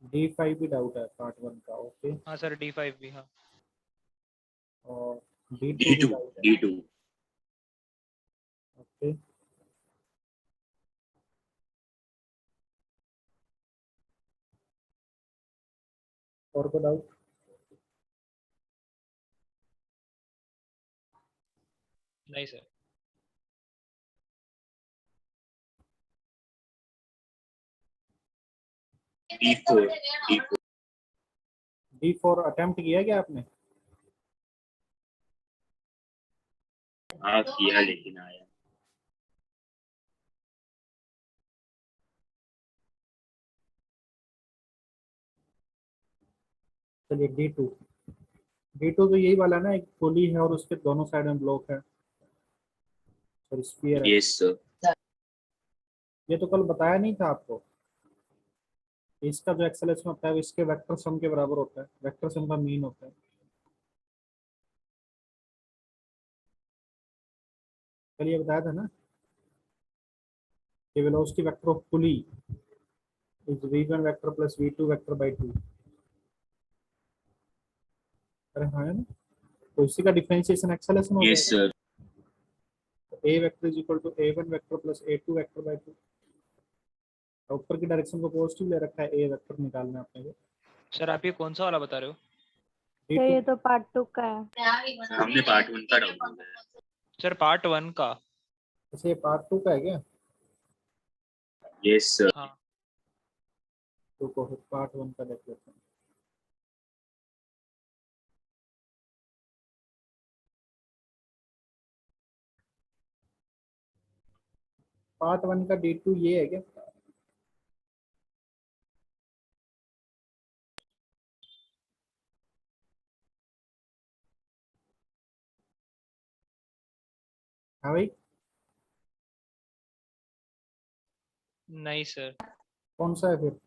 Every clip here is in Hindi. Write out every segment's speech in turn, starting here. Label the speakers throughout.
Speaker 1: D5 भी डाउट है पार्ट 1 का, ओके।
Speaker 2: हाँ सर D5 भी। हाँ
Speaker 1: और D2 भी
Speaker 3: D2
Speaker 1: डाउट है,
Speaker 3: D2
Speaker 1: ओके। और को डाउट?
Speaker 2: नहीं sir.
Speaker 3: D4 D4
Speaker 1: D4 attempt किया क्या आपने?
Speaker 3: हाँ किया लेकिन आया।
Speaker 1: चलिए D2 तो यही वाला ना, एक पुली है और उसके दोनों साइड में ब्लॉक है और स्फीयर है।
Speaker 3: Yes sir.
Speaker 1: ये तो कल बताया नहीं था आपको? इसका जो एक्सेलरेशन होता है वो इसके वेक्टर सम के बराबर होता है, वेक्टर सम का मीन होता है। कल ये बताया था ना कि velocity vector of pulley is v1 vector plus v2 vector by 2। अरे हाँ है ना, तो इसी का डिफरेंशिएशन एक्सेलरेशन हो
Speaker 3: यस
Speaker 1: जाएगा।
Speaker 3: सर।
Speaker 1: तो a vector is equal to a1 vector plus a2 vector by 2। ऊपर की डायरेक्शन को पॉजिटिव ले रखा है, a वेक्टर निकालना है अपने को।
Speaker 2: सर आप ये कौन सा वाला बता रहे हो?
Speaker 4: तो
Speaker 1: D2
Speaker 4: ये तो पार्ट 2 का है।
Speaker 3: हमने पार्ट 1 का डाउनलोड है।
Speaker 2: सर पार्ट 1 का।
Speaker 1: अच्छा, ये पार्ट 2 का है क्या?
Speaker 3: Yes sir.
Speaker 2: हाँ
Speaker 1: तो पार्ट 1 का देख लेते हैं। पार्ट 1 का D2 ये है क्या? हाँ भाई,
Speaker 2: नहीं सर।
Speaker 1: कौन सा है फिर?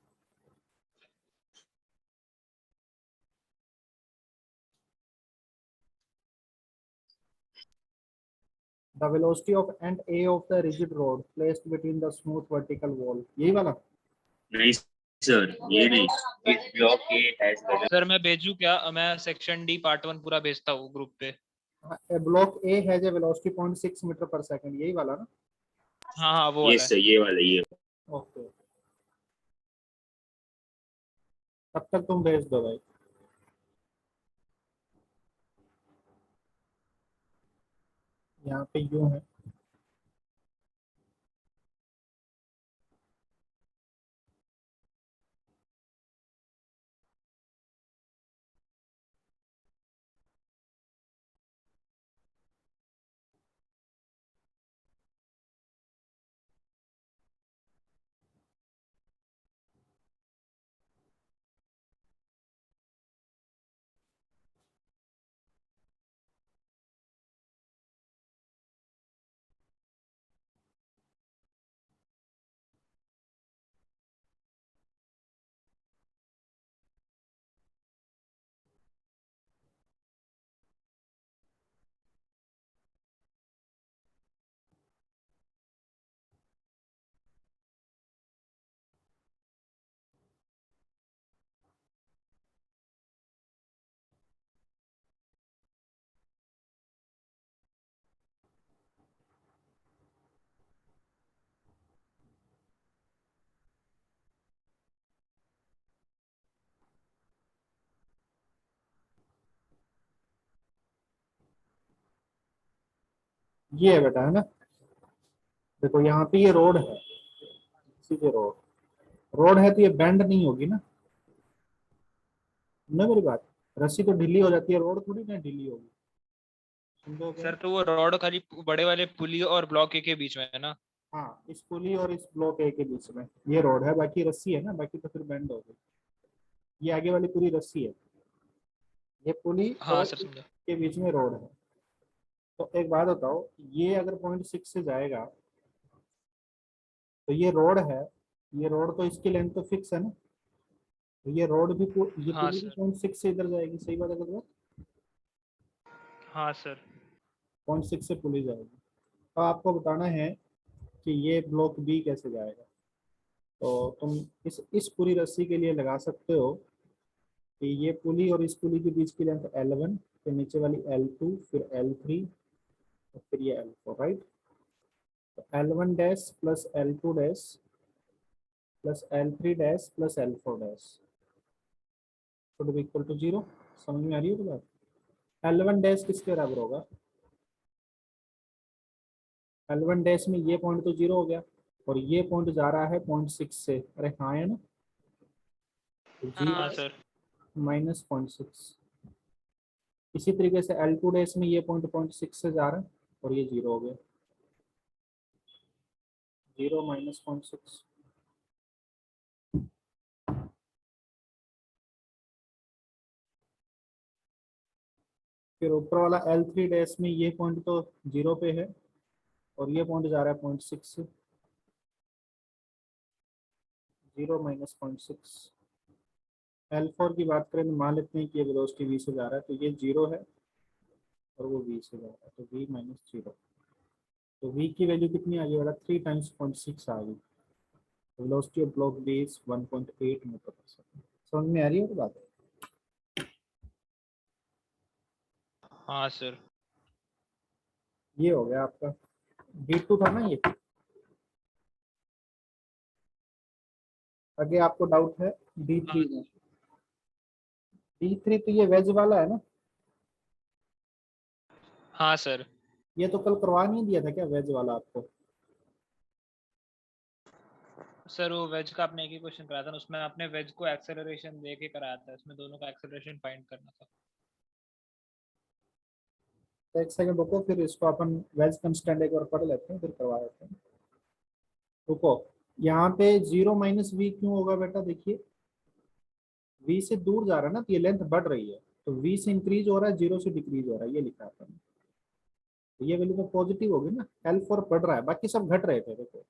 Speaker 1: The velocity of end A of the rigid rod placed between the smooth vertical wall, यही वाला?
Speaker 3: नहीं सर ये नहीं। इस ब्लॉक ए हैज
Speaker 2: सर मैं भेजू क्या? मैं सेक्शन डी पार्ट 1 पूरा भेजता हूँ ग्रुप पे।
Speaker 1: Block A has a velocity 0.6 metre per second, यही वाला ना?
Speaker 2: हाँ हाँ वो वाला
Speaker 3: यस
Speaker 2: है।
Speaker 3: सर ये वाला ये।
Speaker 1: ओके, तब तक तुम भेज दो भाई। यहाँ पे यूं है, ये है बेटा, है ना? देखो यहाँ पे ये रोड है, सीधे रोड, रोड है तो ये बेंड नहीं होगी ना? ना मेरी बात, रस्सी तो ढीली हो जाती है, रोड थोड़ी ना ढीली होगी, समझोगे?
Speaker 2: सर तो वो रॉड खाली बड़े वाले पुली और ब्लॉक ए के बीच में है ना?
Speaker 1: हाँ, इस पुली और इस ब्लॉक ए के बीच में ये रोड है, बाकी रस्सी है ना, बाकी तो फिर बेंड होगी। ये आगे वाली पूरी रस्सी है, ये पुली
Speaker 2: हाँ
Speaker 1: और
Speaker 2: सर समझा।
Speaker 1: इसके बीच में रोड है। तो एक बात बताओ, ये अगर 0.6 से जाएगा तो ये रोड है, ये रोड तो इसकी लेंथ तो फिक्स है ना, तो ये रोड भी ये
Speaker 2: हाँ
Speaker 1: पुली भी
Speaker 2: सर।
Speaker 1: 0.6 से इधर जाएगी, सही बात है तो?
Speaker 2: हाँ सर।
Speaker 1: 0.6 से पुली जाएगी। अब आपको बताना है कि ये ब्लॉक बी कैसे जाएगा। तो तुम इस पूरी रस्सी के लिए लगा सकते हो कि ये पुली और इस पुली के बीच की लेंथ L1, फिर नीचे वाली L2, फिर L3 और फिर ये L4, राइट। तो L1 dash plus L2 dash plus L3 dash plus L4 dash should be equal to 0। समझ में आ रही है तो बात। L1 डैश किसके बराबर होगा? L1 डैश में ये पॉइंट तो 0 हो गया और ये पॉइंट जा रहा है 0.6 से, अरे हाँ है ना, तो
Speaker 2: हाँ
Speaker 1: 0
Speaker 2: सर।
Speaker 1: माइनस 0.6। इसी तरीके से L2 डैश में ये पॉइंट 0.6 से जा रहा है और ये 0 हो गया, 0 माइनस 0.6। फिर ऊपर वाला L3 डैश में ये पॉइंट तो 0 पे है और ये पॉइंट जा रहा है 0.6 से, 0 माइनस 0.6। L4 की बात करें तो मान लेते हैं कि ये वेलोसिटी v से जा रहा है, तो ये 0 है और वो v से जा रहा है, तो v माइनस 0। तो v की वैल्यू कितनी आ गई वाला? 3 टाइम्स 0.6 आ गई। Velocity of block v is 1.8 metre per second. समझ में आ रही है वो बात?
Speaker 2: हाँ सर।
Speaker 1: ये हो गया आपका D2 था ना ये। आगे आपको डाउट है D3 में। D3 तो ये वेज वाला है ना?
Speaker 2: हाँ सर।
Speaker 1: ये तो कल करवा नहीं दिया था क्या वेज वाला आपको?
Speaker 2: सर वो वेज का आपने एक ही क्वेश्चन कराया था ना, उसमें आपने वेज को एक्सेलरेशन दे के कराया था, इसमें दोनों का एक्सेलरेशन फाइंड करना था।
Speaker 1: तो एक सेकंड रुको, फिर इसको अपन वेज कंस्टेंट एक बार पढ़ लेते हैं फिर करवा लेते हैं। रुको, यहाँ पे 0 माइनस वी क्यों होगा बेटा? देखिए v से दूर जा रहा है ना, तो ये लेंथ बढ़ रही है, तो v से इंक्रीज हो रहा है, 0 से डिक्रीज हो रहा है, ये लिखा है अपन। तो ये वैल्यू तो पॉजिटिव होगी ना। L4 बढ़ रहा है, बाकी सब घट रहे थे। देखो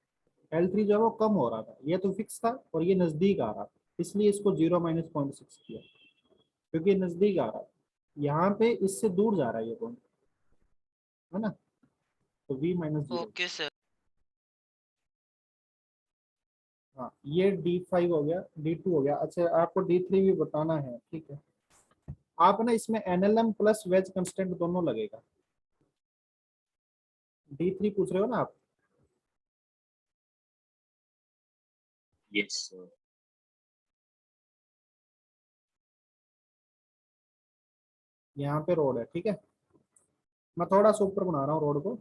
Speaker 1: L3 जो है वो कम हो रहा था, ये तो फिक्स था और ये नजदीक आ रहा था, इसलिए इसको 0 माइनस 0.6 किया, क्योंकि ये नजदीक आ रहा है। यहाँ पे इससे दूर जा रहा है ये पॉइंट, है ना, तो v माइनस 0।
Speaker 5: Okay sir.
Speaker 1: हाँ ये D5 हो गया, D2 हो गया। अच्छा आपको D3 भी बताना है, ठीक है। आप ना इसमें NLM प्लस वेज कंस्टेंट दोनों लगेगा। D3 पूछ रहे हो ना आप?
Speaker 3: Yes, sir.
Speaker 1: यहाँ पे रोड है, ठीक है। मैं थोड़ा सा ऊपर बना रहा हूँ रोड को।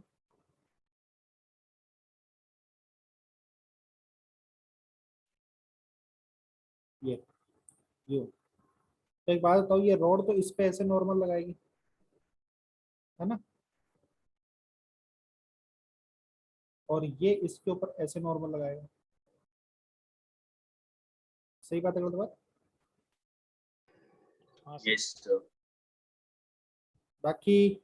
Speaker 1: ये तो एक बात बताओ, ये रोड तो इस पे ऐसे नॉर्मल लगाएगी, है ना, और ये इसके ऊपर ऐसे नॉर्मल लगाएगा। सही बात है गलत बात?
Speaker 2: हाँ सर।
Speaker 3: Yes, sir.
Speaker 1: बाकी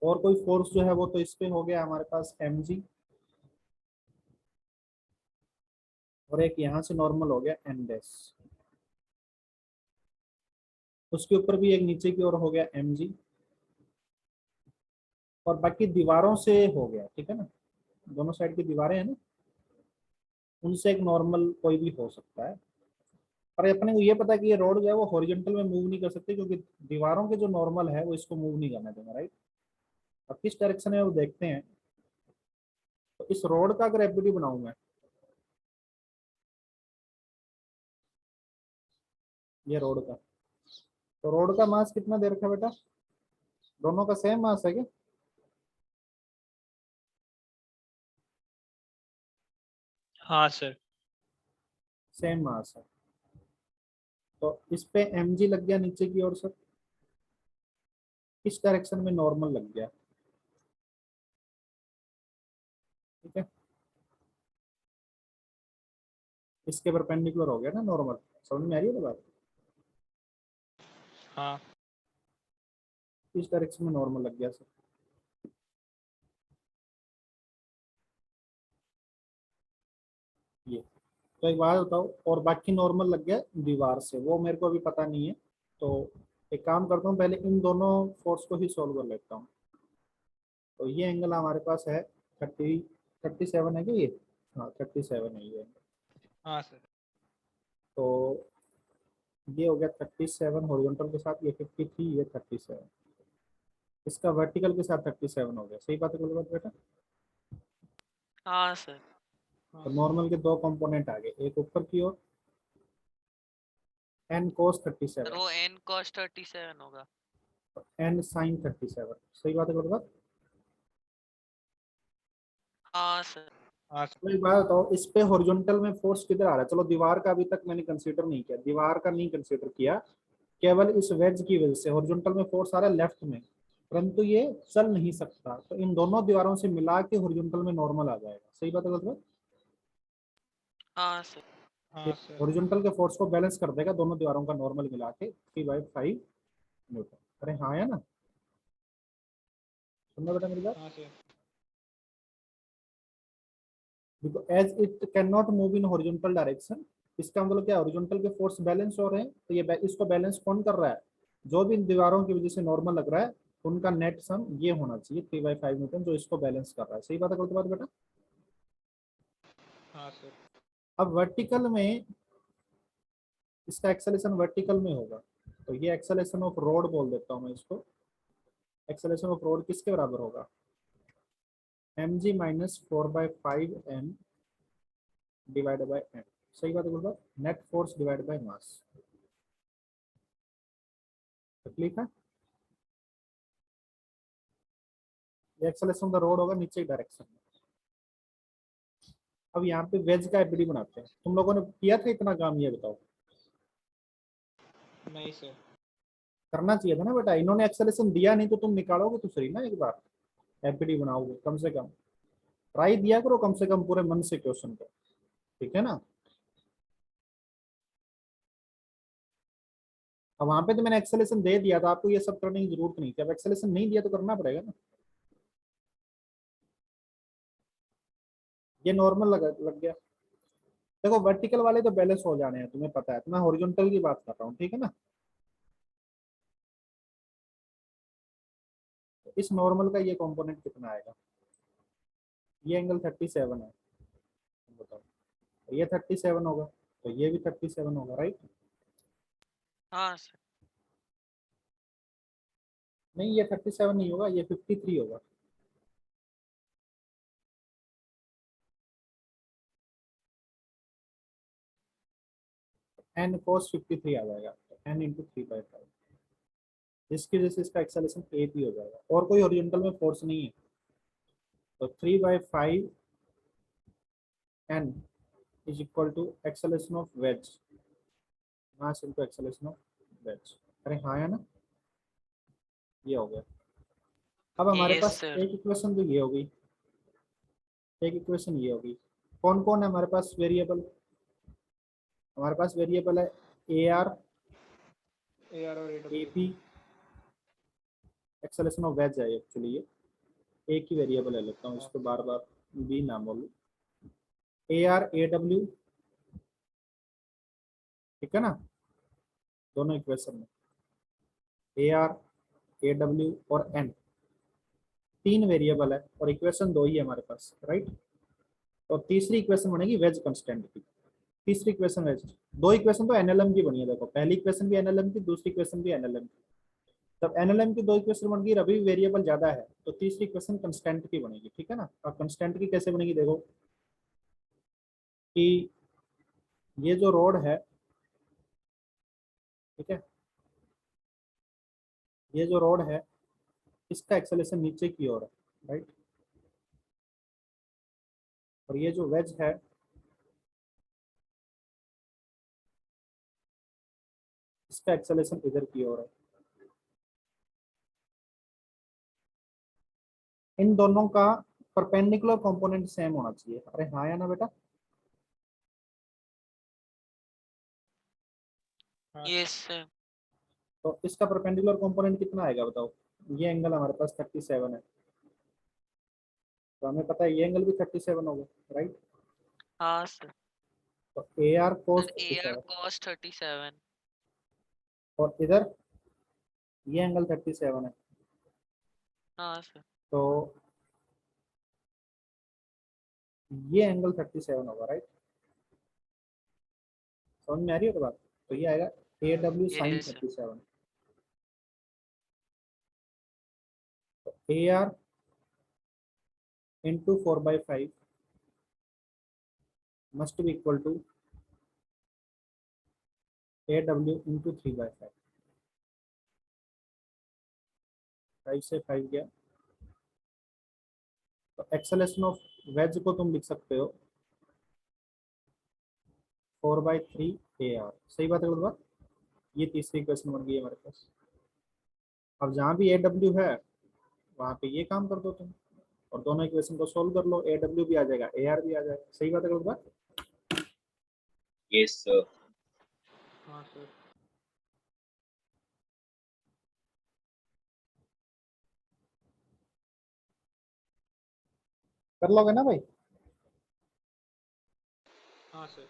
Speaker 1: और कोई फोर्स जो है वो तो इस पे हो गया हमारे पास mg, और एक यहाँ से नॉर्मल हो गया n डैश, उसके ऊपर भी एक नीचे की ओर हो गया mg, और बाकी दीवारों से हो गया, ठीक है ना, दोनों साइड की दीवारें हैं ना, उनसे एक नॉर्मल कोई भी हो सकता है। पर अपने को ये पता है कि ये रोड जो है वो हॉरिजॉन्टल में मूव नहीं कर सकते, क्योंकि दीवारों के जो नॉर्मल है वो इसको मूव नहीं करना देगा, राइट। अब किस डायरेक्शन में वो देखते हैं। तो इस रोड का अगर एफबीडी बनाऊं मैं, ये रोड का, तो रोड का मास कितना दे रखा है बेटा? दोनों का सेम मास है क्या?
Speaker 2: हाँ सर।
Speaker 1: सेम मास है। तो इस पे mg लग गया नीचे की ओर, सर इस डायरेक्शन में नॉर्मल लग गया, ठीक है, इसके परपेंडिकुलर हो गया ना नॉर्मल। समझ में आ रही है तो बात?
Speaker 2: हाँ।
Speaker 1: इस डायरेक्शन में नॉर्मल लग गया सर। ये तो एक बात बताओ, और बाकी नॉर्मल लग गया दीवार से, वो मेरे को अभी पता नहीं है। तो एक काम करता हूँ, पहले इन दोनों फोर्स को ही सॉल्व कर लेता हूँ। तो ये एंगल हमारे पास है 37 है क्या ये? हाँ 37 है ये।
Speaker 2: हाँ सर।
Speaker 1: तो ये हो गया 37 हॉरिजॉन्टल के साथ, ये 53, ये 37, इसका वर्टिकल के साथ 37 हो गया। सही बात है कोई बात बेटा?
Speaker 5: हाँ सर।
Speaker 2: हाँ
Speaker 1: तो
Speaker 2: सर।
Speaker 1: नॉर्मल के दो कंपोनेंट आ गए, एक ऊपर की ओर n cos
Speaker 5: सर
Speaker 1: 37
Speaker 5: वो n cos 37 होगा।
Speaker 1: n sin 37। सही बात है कोई बात?
Speaker 5: हाँ सर।
Speaker 2: हाँ सर।
Speaker 1: तो एक बात बताओ, इस पे हॉरिजॉन्टल में फोर्स किधर आ रहा है? चलो दीवार का अभी तक मैंने कंसीडर नहीं किया, दीवार का नहीं कंसीडर किया, केवल इस वेज की वजह से हॉरिजॉन्टल में फोर्स आ रहा है लेफ्ट में, परंतु ये चल नहीं सकता, तो इन दोनों दीवारों से मिला के हॉरिजॉन्टल में नॉर्मल आ जाएगा। सही बात है गलत बात?
Speaker 5: हाँ सर।
Speaker 2: हाँ सर।
Speaker 1: हॉरिजॉन्टल के फोर्स को बैलेंस कर देगा दोनों दीवारों का नॉर्मल मिला के 3/5 न्यूटन। अरे हाँ या ना? सुनना बेटा मेरी बात।
Speaker 2: हाँ sir.
Speaker 1: As it can not move in horizontal direction, इसका मतलब क्या, हॉरिजॉन्टल के फोर्स बैलेंस हो रहे हैं, तो ये इसको बैलेंस कौन कर रहा है? जो भी इन दीवारों की वजह से नॉर्मल लग रहा है उनका नेट सम ये होना चाहिए 3/5 न्यूटन, जो इसको बैलेंस कर रहा है। सही बात है गलत बात बेटा?
Speaker 2: हाँ सर।
Speaker 1: अब वर्टिकल में इसका एक्सेलेरेशन वर्टिकल में होगा, तो ये एक्सेलेरेशन ऑफ रोड बोल देता हूँ मैं इसको। एक्सेलेरेशन ऑफ रोड किसके बराबर होगा? mg minus 4/5m divided by n। सही बात है बोल, net force divide by mass. तकलीफ है? ये एक्सेलेरेशन ऑफ द रोड होगा नीचे की डायरेक्शन में। अब यहाँ पे वेज का एफडी बनाते हैं। तुम लोगों ने किया था इतना काम? ये बताओ।
Speaker 2: नहीं सर।
Speaker 1: करना चाहिए था ना बेटा, इन्होंने एक्सेलेरेशन दिया नहीं तो तुम निकालोगे तो सही ना, एक बार एफडी बनाओगे कम से कम, ट्राई दिया करो कम से कम पूरे मन से क्वेश्चन को, ठीक है ना? अब वहां पे तो मैंने एक्सेलेरेशन दे दिया था, आपको ये सब करने की जरूरत नहीं थी। अब एक्सेलेरेशन नहीं दिया तो करना पड़ेगा ना। ये नॉर्मल लग गया। देखो वर्टिकल वाले तो बैलेंस हो जाने हैं, तुम्हें पता है, तो मैं हॉरिजॉन्टल की बात कर रहा हूँ, ठीक है ना? तो इस नॉर्मल का ये कंपोनेंट कितना आएगा? ये एंगल 37 है, बताओ। तो ये 37 होगा, तो ये भी 37 होगा, राइट?
Speaker 5: हाँ सर।
Speaker 1: नहीं, ये 37 नहीं होगा, ये 53 होगा। n cos 53 आ जाएगा, तो n इंटू 3/5, जिसकी वजह से इसका एक्सेलेरेशन a भी हो जाएगा, और कोई ओरिएंटल में फोर्स नहीं है। तो 3/5 n is equal to acceleration of wedge, mass into acceleration of wedge. अरे हाँ या ना? ये हो गया। अब हमारे
Speaker 5: यस
Speaker 1: पास
Speaker 5: सर।
Speaker 1: एक इक्वेशन तो ये होगी, एक इक्वेशन ये होगी। कौन कौन है हमारे पास वेरिएबल? हमारे पास वेरिएबल है ए आर,
Speaker 2: ए आर और
Speaker 1: ए
Speaker 2: AW।
Speaker 1: P, acceleration of veg है एक्चुअली, ये एक ही वेरिएबल है, लेता हूँ इसको बार बार बी नाम बोलूँ। ए आर ए डब्ल्यू, ठीक है ना? दोनों इक्वेशन में ए आर ए डब्ल्यू और एन, तीन वेरिएबल है और इक्वेशन दो ही है हमारे पास, राइट? और तीसरी इक्वेशन बनेगी वेज कांस्टेंट की। तीसरी इक्वेशन वेज, दो इक्वेशन तो एनएलएम की बनी है, देखो पहली इक्वेशन भी एनएलएम की, दूसरी इक्वेशन भी एनएलएम की। जब एनएलएम की दो इक्वेशन बन गई, अभी वेरिएबल ज्यादा है, तो तीसरी इक्वेशन कांस्टेंट की बनेगी, ठीक है ना? अब कांस्टेंट की कैसे बनेगी देखो, कि ये जो रोड है, ठीक है, ये जो रोड है इसका एक्सेलेरेशन नीचे की ओर है, राइट? और ये जो वेज है इसका एक्सेलेरेशन इधर की ओर है। इन दोनों का परपेंडिकुलर कंपोनेंट सेम होना चाहिए। अरे हाँ या ना बेटा?
Speaker 2: हाँ
Speaker 5: यस सर।
Speaker 1: तो इसका परपेंडिकुलर कंपोनेंट कितना आएगा बताओ? ये एंगल हमारे पास 37 है, तो हमें पता है ये एंगल भी 37 होगा, राइट?
Speaker 5: हाँ सर।
Speaker 1: तो A R cos
Speaker 5: sir A R
Speaker 1: 37,
Speaker 5: cos 37।
Speaker 1: और इधर ये एंगल 37 है,
Speaker 5: हाँ सर।
Speaker 1: तो ये एंगल 37 होगा, राइट? समझ में आ रही है तो बात? तो ये आएगा AW sin
Speaker 5: Yes, sir.
Speaker 1: 37, तो AR into 4/5 must be equal to AW into 3/5। 5 से 5 गया, तो एक्सेलेरेशन ऑफ वेज को तुम लिख सकते हो 4/3 AR। सही बात है बात? ये तीसरी क्वेश्चन बन गई है हमारे पास। अब जहाँ भी AW है वहाँ पे ये काम कर दो तुम, और दोनों इक्वेशन को सोल्व कर लो, AW भी आ जाएगा AR भी आ जाएगा। सही बात है बात?
Speaker 3: yes sir।
Speaker 2: हाँ सर।
Speaker 1: कर लोगे ना भाई?
Speaker 2: हाँ सर।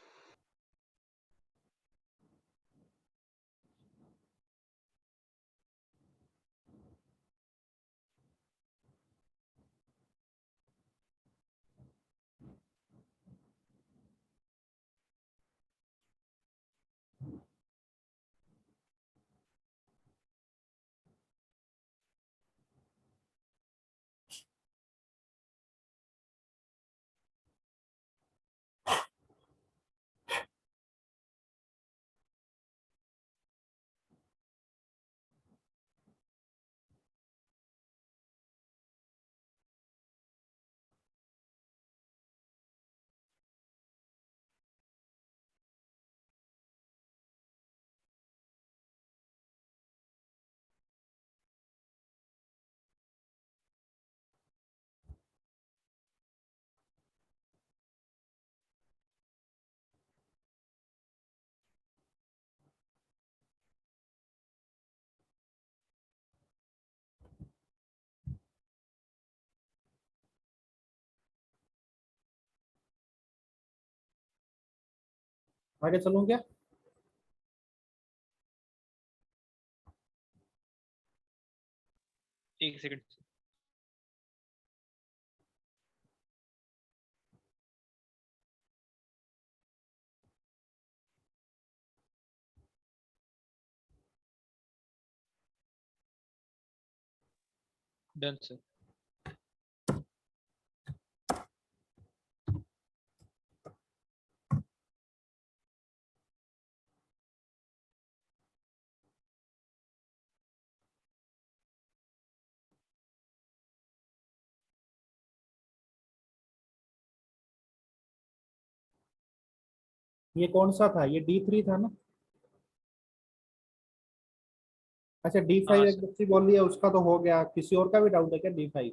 Speaker 1: आगे चलूँ क्या?
Speaker 2: एक सेकंड। Done sir.
Speaker 1: ये कौन सा था? ये D3 था ना? अच्छा D5
Speaker 2: हाँ
Speaker 1: एक
Speaker 2: सर।
Speaker 1: बच्ची बोल रही है उसका तो हो गया, किसी और का भी डाउट है क्या D5?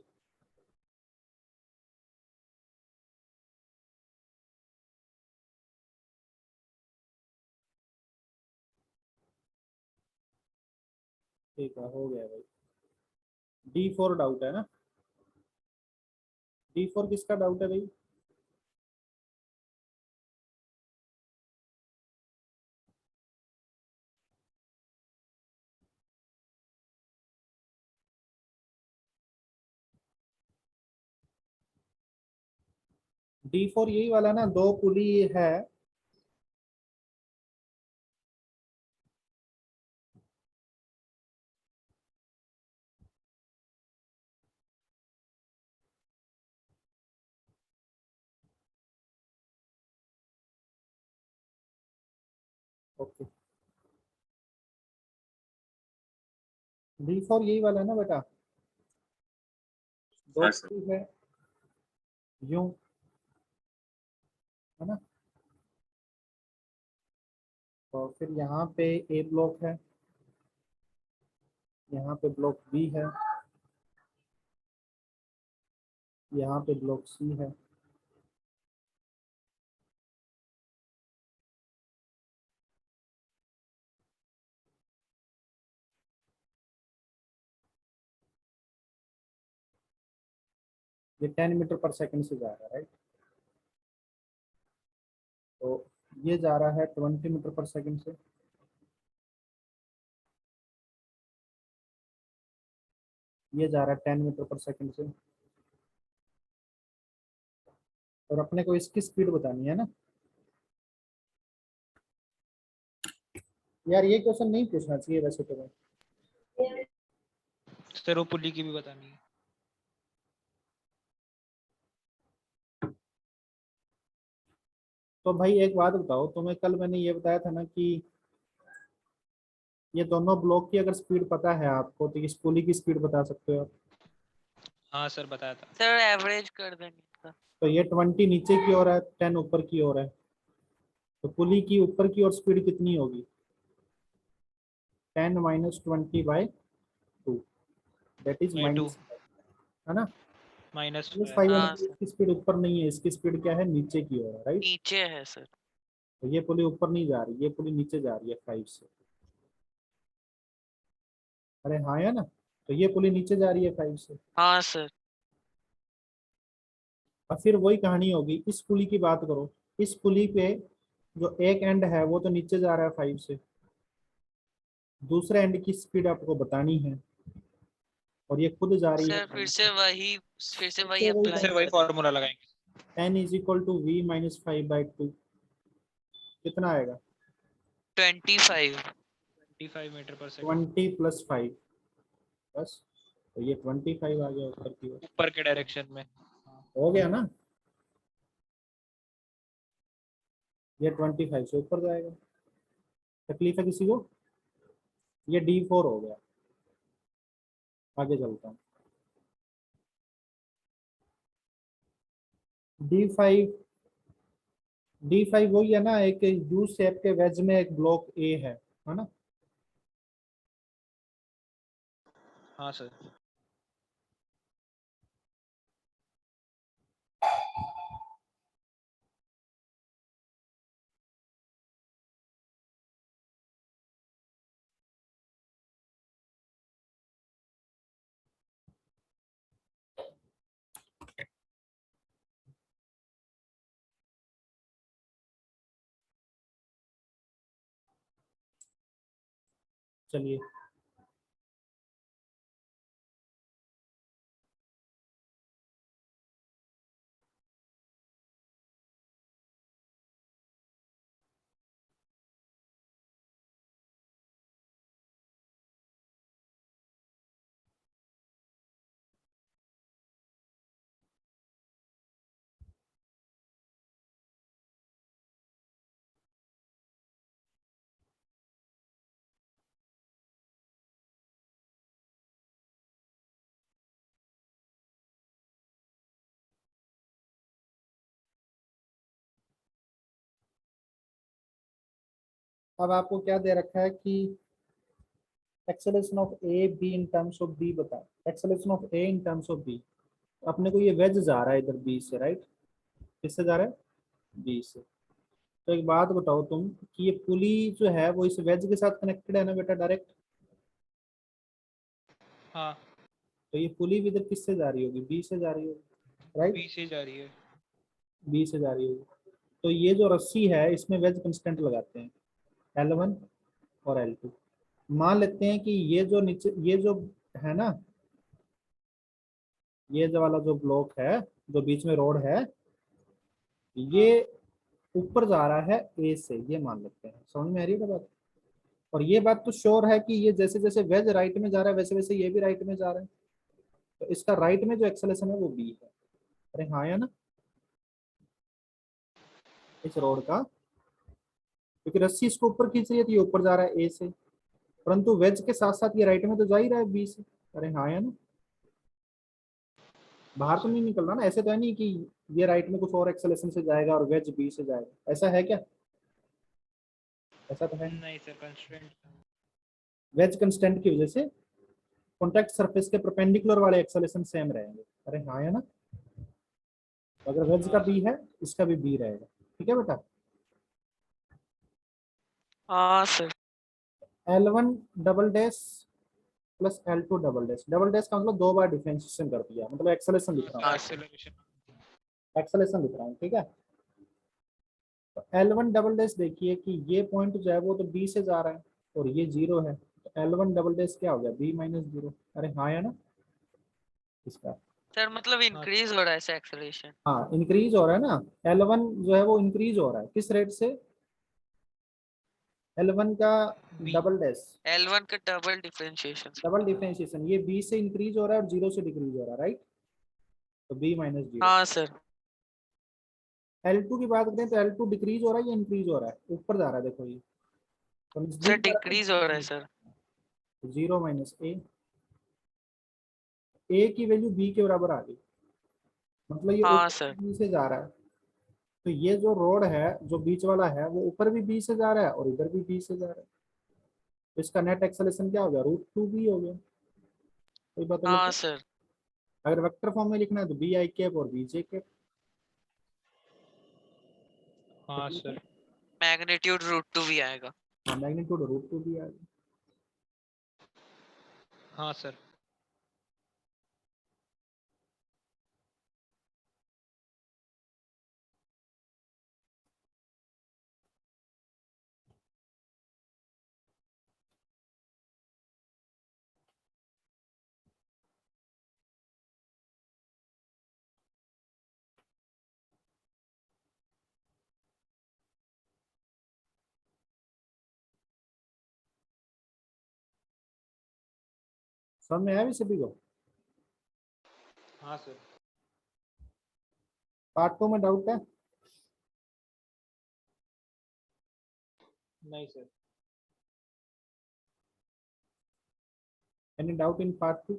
Speaker 1: ठीक है, हो गया भाई। D4 डाउट है ना? D4 किसका डाउट है भाई? D4 यही वाला ना, दो पुली है। ओके, D4 यही वाला है ना बेटा? दो
Speaker 3: हाँ सर।
Speaker 1: पुली है यूं, है ना? तो फिर यहाँ पे A ब्लॉक है, यहाँ पे ब्लॉक B है, यहाँ पे ब्लॉक C है। ये 10 मीटर पर सेकंड से जा रहा है, राइट? तो ये जा रहा है 20 मीटर पर सेकंड से, ये जा रहा है 10 मीटर पर सेकंड से, और अपने को इसकी स्पीड बतानी है ना। यार ये क्वेश्चन नहीं पूछना चाहिए वैसे तो मैं।
Speaker 2: सर वो पुली की भी बतानी है।
Speaker 1: तो भाई एक बात बताओ, तुम्हें कल मैंने ये बताया था ना कि ये दोनों ब्लॉक की अगर स्पीड पता है आपको तो इस पुली की स्पीड बता सकते हो आप।
Speaker 2: हाँ सर बताया था।
Speaker 5: सर एवरेज कर देंगे इसका।
Speaker 1: तो ये 20 नीचे की ओर है, 10 ऊपर की ओर है, तो पुली की ऊपर की ओर स्पीड कितनी होगी? 10 minus 20 by 2, that is
Speaker 2: by 2
Speaker 1: minus, है ना?
Speaker 2: माइनस
Speaker 1: माइनस 5
Speaker 5: हाँ
Speaker 1: मतलब
Speaker 5: सर,
Speaker 1: इसकी स्पीड ऊपर नहीं है, इसकी स्पीड क्या है? नीचे की ओर है, राइट?
Speaker 5: नीचे है सर।
Speaker 1: तो ये पुली ऊपर नहीं जा रही, ये पुली नीचे जा रही है 5 से। अरे हाँ है ना? तो ये पुली नीचे जा रही है 5 से।
Speaker 5: हाँ सर।
Speaker 1: और फिर वही कहानी होगी, इस पुली की बात करो, इस पुली पे जो एक एंड है वो तो नीचे जा रहा है 5 से, दूसरे एंड की स्पीड आपको बतानी है, और ये खुद जा रही है
Speaker 5: सर
Speaker 1: 5
Speaker 5: फिर
Speaker 1: से।
Speaker 5: से वही
Speaker 1: फिर वही
Speaker 5: अप्लाई
Speaker 2: फिर वही
Speaker 5: कर देंगे।
Speaker 2: फॉर्मूला लगाएंगे।
Speaker 1: n is equal to v minus 5/2, कितना आएगा?
Speaker 5: 25।
Speaker 2: 25 मीटर पर सेकंड
Speaker 1: 20 प्लस 5, बस। तो ये 25 आ गया ऊपर की ओर,
Speaker 2: ऊपर के डायरेक्शन में।
Speaker 1: हो गया ना? ये 25 से ऊपर जाएगा। तकलीफ है किसी को? ये D4 हो गया। आगे चलता हूँ। D5 वही है ना, एक यू शेप के वेज में एक ब्लॉक ए है ना?
Speaker 2: हाँ सर।
Speaker 1: चलिए, अब आपको क्या दे रखा है कि acceleration of A B in terms of B बताएं। Acceleration of A in terms of B, अपने को ये वेज जा रहा है इधर बी से, राइट? किससे जा रहा है? बी से। तो एक बात बताओ तुम कि ये पुली जो है वो इस वेज के साथ कनेक्टेड है ना बेटा, डायरेक्ट?
Speaker 2: हाँ
Speaker 1: तो ये पुली भी इधर किससे जा रही होगी? बी से जा रही होगी, राइट?
Speaker 2: पीछे जा रही है।
Speaker 1: बी से जा रही होगी। तो ये जो रस्सी है इसमें वेज कंस्टेंट लगाते हैं, L1 और L2। मान लेते हैं कि ये जो नीचे ये जो है ना, ये जो वाला जो ब्लॉक है जो बीच में रोड है, ये ऊपर जा रहा है ए से, ये मान लेते हैं। समझ में आ रही है बात? और ये बात तो श्योर है कि ये जैसे जैसे वेज राइट में जा रहा है वैसे वैसे ये भी राइट में जा रहा है, तो इसका राइट में जो एक्सेलरेशन है वो बी है। अरे हाँ या ना? इस रोड का, क्योंकि रस्सी इसको ऊपर खींच रही है तो ये ऊपर जा रहा है ए से, परंतु वेज के साथ साथ ये राइट में तो जा ही रहा है बी से। अरे हाँ या ना? बाहर तो नहीं निकल रहा ना, ऐसे तो है नहीं कि ये राइट में कुछ और एक्सेलरेशन से जाएगा और वेज बी से जाएगा, ऐसा है क्या? ऐसा तो है।
Speaker 2: नहीं सर कंस्ट्रेंट।
Speaker 1: वेज कंस्टेंट की वजह से कॉन्टैक्ट सरफेस के परपेंडिकुलर वाले एक्सेलरेशन सेम रहेंगे। अरे हाँ या ना? अगर वेज का
Speaker 2: हाँ
Speaker 1: बी
Speaker 2: सर।
Speaker 1: है इसका भी बी रहेगा। ठीक है बेटा?
Speaker 5: हाँ sir.
Speaker 1: L1 double dash plus L2 double dash, double dash का मतलब दो बार डिफरेंशिएशन कर दिया, मतलब एक्सेलरेशन लिख रहा हूँ,
Speaker 5: हाँ सर।
Speaker 2: एक्सेलरेशन।
Speaker 1: एक्सेलरेशन लिख रहा हूँ, ठीक है? तो L1 डबल डैश देखिए कि ये पॉइंट जो है वो तो B से जा रहा है और ये 0 है, तो L1 डबल डैश क्या हो गया? B minus 0। अरे हाँ या ना? इसका
Speaker 5: सर मतलब इंक्रीज हो रहा है ऐसे एक्सेलरेशन।
Speaker 1: हाँ इंक्रीज हो रहा है ना, L1 जो है वो इंक्रीज हो रहा है किस रेट से? L1 का
Speaker 2: B.
Speaker 1: डबल डैश,
Speaker 5: L1 का डबल डिफरेंशिएशन।
Speaker 1: डबल डिफरेंशिएशन, ये b से इंक्रीज हो रहा है और 0 से डिक्रीज हो रहा है, राइट? तो b माइनस 0।
Speaker 5: हाँ सर।
Speaker 1: L2 की बात करें तो L2 डिक्रीज हो रहा है या इंक्रीज हो रहा है? ऊपर जा रहा है, देखो ये तो
Speaker 5: सर
Speaker 1: नजदीक जा रहा
Speaker 5: डिक्रीज हो रहा है सर।
Speaker 1: है। 0 माइनस a की वैल्यू b के बराबर आ गई, मतलब ये
Speaker 5: हाँ
Speaker 1: ऊपर
Speaker 5: सर।
Speaker 1: b से जा रहा है। तो ये जो रोड है जो बीच वाला है वो ऊपर भी b से जा रहा है और इधर भी b से जा रहा है, तो इसका नेट एक्सेलरेशन क्या हो गया? √2b हो गया। कोई बात
Speaker 5: हाँ
Speaker 1: है?
Speaker 5: सर।
Speaker 1: अगर वेक्टर फॉर्म में लिखना है तो बी आई कैप और बी जे कैप।
Speaker 2: हाँ सर।
Speaker 5: मैग्नीट्यूड √2 भी आएगा।
Speaker 1: मैग्नीट्यूड √2b आ गया।
Speaker 2: हाँ सर।
Speaker 1: समझ में आया भी सभी को?
Speaker 2: हाँ सर।
Speaker 1: पार्ट 2 में डाउट है?
Speaker 2: नहीं sir.
Speaker 1: Any doubt in part 2?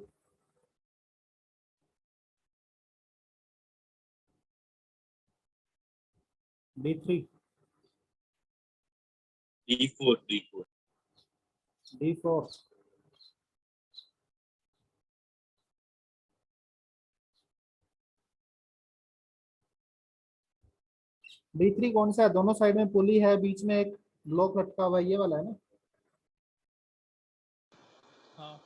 Speaker 1: D3,
Speaker 3: D4, D4.
Speaker 1: D4, D3 कौन सा है? दोनों साइड में पुली है, बीच में एक ब्लॉक लटका हुआ है, ये वाला है ना?
Speaker 2: हाँ।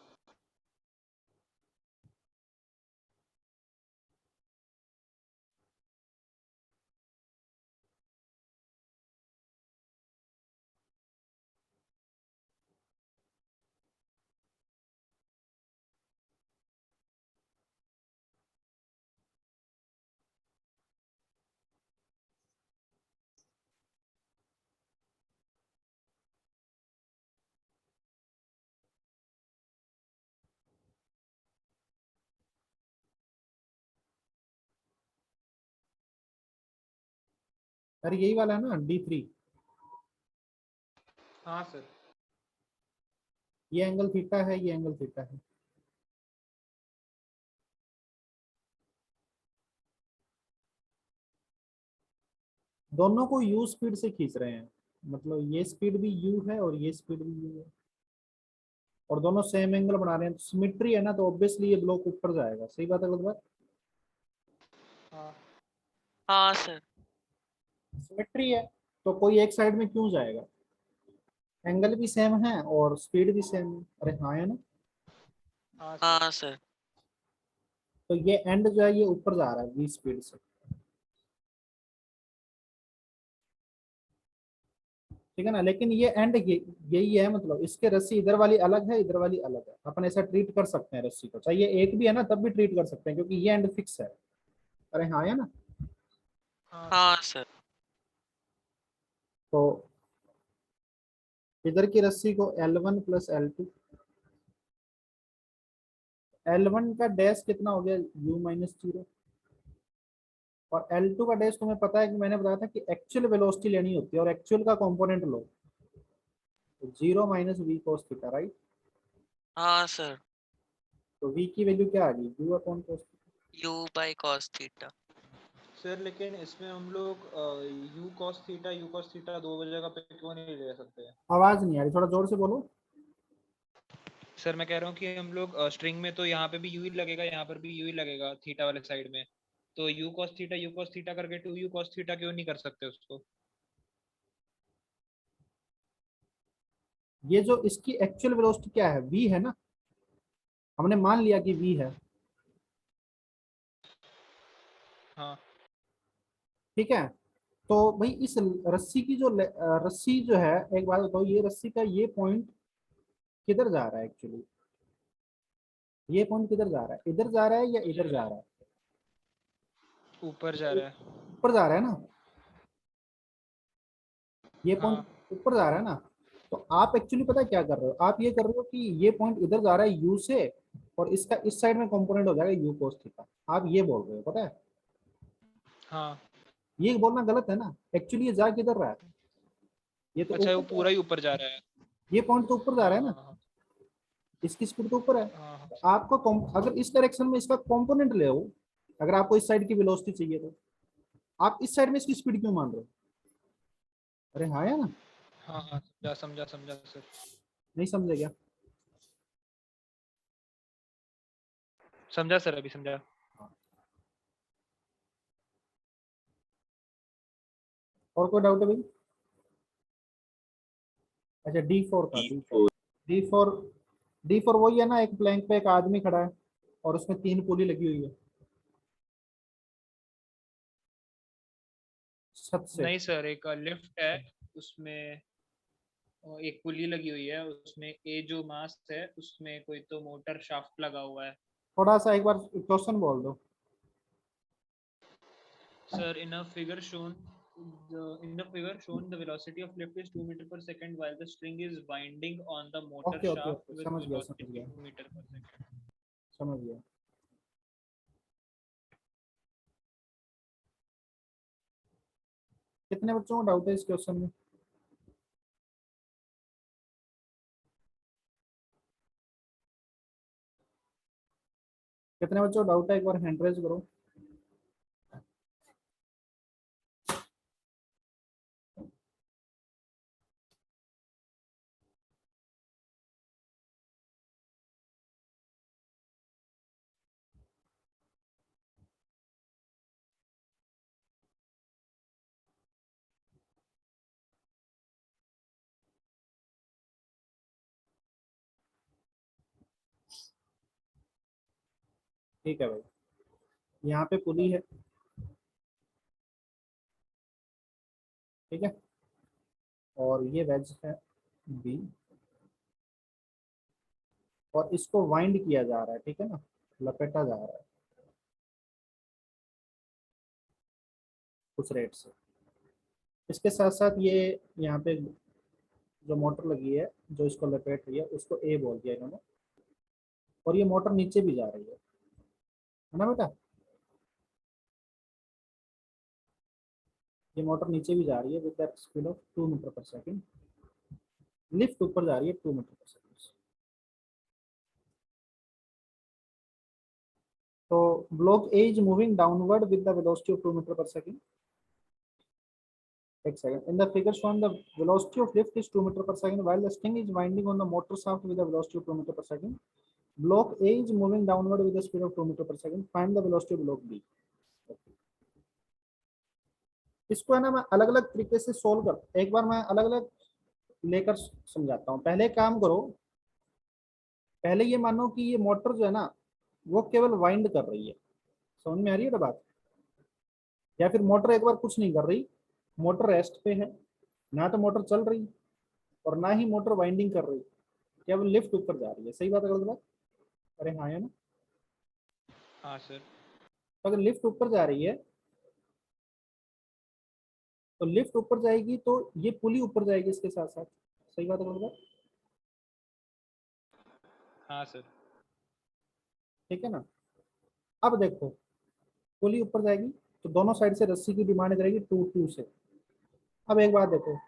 Speaker 1: अरे यही वाला है ना D3?
Speaker 2: हाँ सर।
Speaker 1: ये एंगल थीटा है, ये एंगल थीटा है। दोनों को u स्पीड से खींच रहे हैं, मतलब ये स्पीड भी u है और ये स्पीड भी u है, और दोनों सेम एंगल बना रहे हैं, तो सिमेट्री है ना, तो ऑब्वियसली ये ब्लॉक ऊपर जाएगा। सही बात है गलत बात?
Speaker 2: हाँ।
Speaker 5: हाँ सर।
Speaker 1: सिमेट्री है तो कोई एक साइड में क्यों जाएगा? एंगल भी सेम है और स्पीड भी सेम है। अरे हाँ है ना?
Speaker 2: हाँ सर।
Speaker 5: हाँ सर।
Speaker 1: तो ये एंड जो है ये ऊपर जा रहा है v स्पीड से, ठीक है ना? लेकिन ये एंड यही है, मतलब इसके रस्सी इधर वाली अलग है, इधर वाली अलग है। अपन ऐसा ट्रीट कर सकते हैं रस्सी को, चाहिए एक भी है ना तब भी ट्रीट कर सकते हैं, क्योंकि ये एंड फिक्स है। अरे हाँ है ना?
Speaker 2: हाँ
Speaker 5: हाँ
Speaker 2: सर।
Speaker 5: सर।
Speaker 1: तो इधर की रस्सी को L1 प्लस L2, L1 का डैश कितना हो गया? u माइनस 0, और L2 का डैश तुम्हें पता है कि मैंने बताया था कि एक्चुअल वेलोसिटी लेनी होती है और एक्चुअल का कंपोनेंट लो, तो 0 minus v cos theta, right?
Speaker 5: हाँ सर।
Speaker 1: तो v की वैल्यू क्या आ गई? u upon cos theta.
Speaker 5: U by cos theta.
Speaker 2: Sir लेकिन इसमें हम लोग यू कॉस थीटा दो जगह पे क्यों नहीं ले सकते?
Speaker 1: आवाज नहीं आ रही, थोड़ा जोर से बोलो।
Speaker 2: सर मैं कह रहा हूँ कि हम लोग स्ट्रिंग में तो यहाँ पे भी यू ही लगेगा, यहाँ पर भी यू ही लगेगा थीटा वाले साइड में, तो यू कॉस थीटा करके 2u कॉस थीटा क्यों नहीं कर सकते उसको?
Speaker 1: ये जो इसकी एक्चुअल वेलोसिटी क्या है? v है ना, हमने मान लिया कि v है,
Speaker 2: हाँ।
Speaker 1: ठीक है? तो भाई इस रस्सी की जो रस्सी जो है, एक बात बताओ, ये रस्सी का ये पॉइंट किधर जा रहा है एक्चुअली? ये पॉइंट किधर जा रहा है? इधर जा रहा है या इधर जा रहा है?
Speaker 2: ऊपर जा रहा है।
Speaker 1: ऊपर जा रहा है ना? ये
Speaker 2: हाँ।
Speaker 1: पॉइंट ऊपर जा रहा है ना? तो आप एक्चुअली पता है क्या कर रहे हो, आप ये कर रहे हो कि ये पॉइंट इधर जा रहा है यू से, और इसका इस साइड में कंपोनेंट हो जाएगा यू कोस थीटा, आप ये बोल रहे हो, पता है
Speaker 2: हाँ
Speaker 1: ये बोलना गलत है ना, एक्चुअली ये जा किधर रहा है, ये तो
Speaker 2: अच्छा, वो
Speaker 1: ऊपर जा
Speaker 2: पूरा ही ऊपर जा रहा है।
Speaker 1: ये पॉइंट तो ऊपर जा रहा है ना,
Speaker 2: हाँ
Speaker 1: इसकी स्पीड तो ऊपर है।
Speaker 2: हाँ हाँ।
Speaker 1: तो आपको अगर इस डायरेक्शन में इसका कंपोनेंट ले हो, अगर आपको इस साइड की वेलोसिटी चाहिए तो आप इस साइड में इसकी स्पीड क्यों मान रहे हो? अरे हाँ या ना,
Speaker 2: हाँ हाँ, समझा समझा समझा सर।
Speaker 1: नहीं समझे क्या?
Speaker 2: समझा सर, अभी समझा।
Speaker 1: और कोई डाउट है भाई? अच्छा D4 का,
Speaker 3: D4
Speaker 1: D4 D4 वही है ना, एक प्लैंक पे एक आदमी खड़ा है और उसमें 3 पुली लगी हुई है छत से।
Speaker 2: नहीं सर, एक लिफ्ट है, उसमें एक पुली लगी हुई है, उसमें ए जो मास्ट है उसमें कोई तो मोटर शाफ्ट लगा हुआ है।
Speaker 1: थोड़ा सा एक बार क्वेश्चन बोल दो।
Speaker 2: Sir, in a figure shown, the velocity of lift is 2 meter per second while the string is winding on the motor
Speaker 1: okay okay
Speaker 2: shaft
Speaker 1: okay,
Speaker 2: with
Speaker 1: समझ गया
Speaker 2: velocity
Speaker 1: समझ गया
Speaker 2: 2 meter per second.
Speaker 1: समझ गया। कितने बच्चों को डाउट है इस क्वेश्चन में? कितने बच्चों को डाउट है, एक बार हैंड रेज करो। ठीक है भाई, यहाँ पे पुली है, ठीक है, और ये वेज है बी, और इसको वाइंड किया जा रहा है, ठीक है ना, लपेटा जा रहा है उस रेट से। इसके साथ साथ ये यहाँ पे जो मोटर लगी है जो इसको लपेट रही है उसको ए बोल दिया इन्होंने, और ये मोटर नीचे भी जा रही है ना बेटा, ये मोटर नीचे भी जा रही है with that speed of 2 metre per second, lift ऊपर जा रही है 2 मीटर पर सेकंड। तो block A is moving downward with the velocity of 2 metre per second. एक second, in the figure shown the velocity of lift is 2 meter per second while the string is winding on the motor shaft with a velocity of 2 meter per second. Block A is moving downward with a speed of 2 meter per second. Find the velocity of block B. इसको है ना मैं अलग अलग तरीके से सोल्व कर, एक बार मैं अलग अलग लेकर समझाता हूँ। पहले काम करो, पहले ये मानो कि ये मोटर जो है ना वो केवल वाइंड कर रही है, समझ में आ रही है ना बात? या फिर मोटर एक बार कुछ नहीं कर रही, मोटर रेस्ट पे है, ना तो मोटर चल रही और ना ही मोटर वाइंडिंग कर रही, केवल लिफ्ट ऊपर जा रही है। सही बात है गलत बात? अरे हाँ है ना?
Speaker 2: हाँ सर।
Speaker 1: तो अगर लिफ्ट ऊपर जा रही है तो लिफ्ट ऊपर जाएगी तो ये पुली ऊपर जाएगी इसके साथ साथ। सही बात है गलत बात?
Speaker 2: हाँ सर।
Speaker 1: ठीक है ना? अब देखो, पुली ऊपर जाएगी तो दोनों साइड से रस्सी की डिमांड करेगी 2 से। अब एक बात देखो,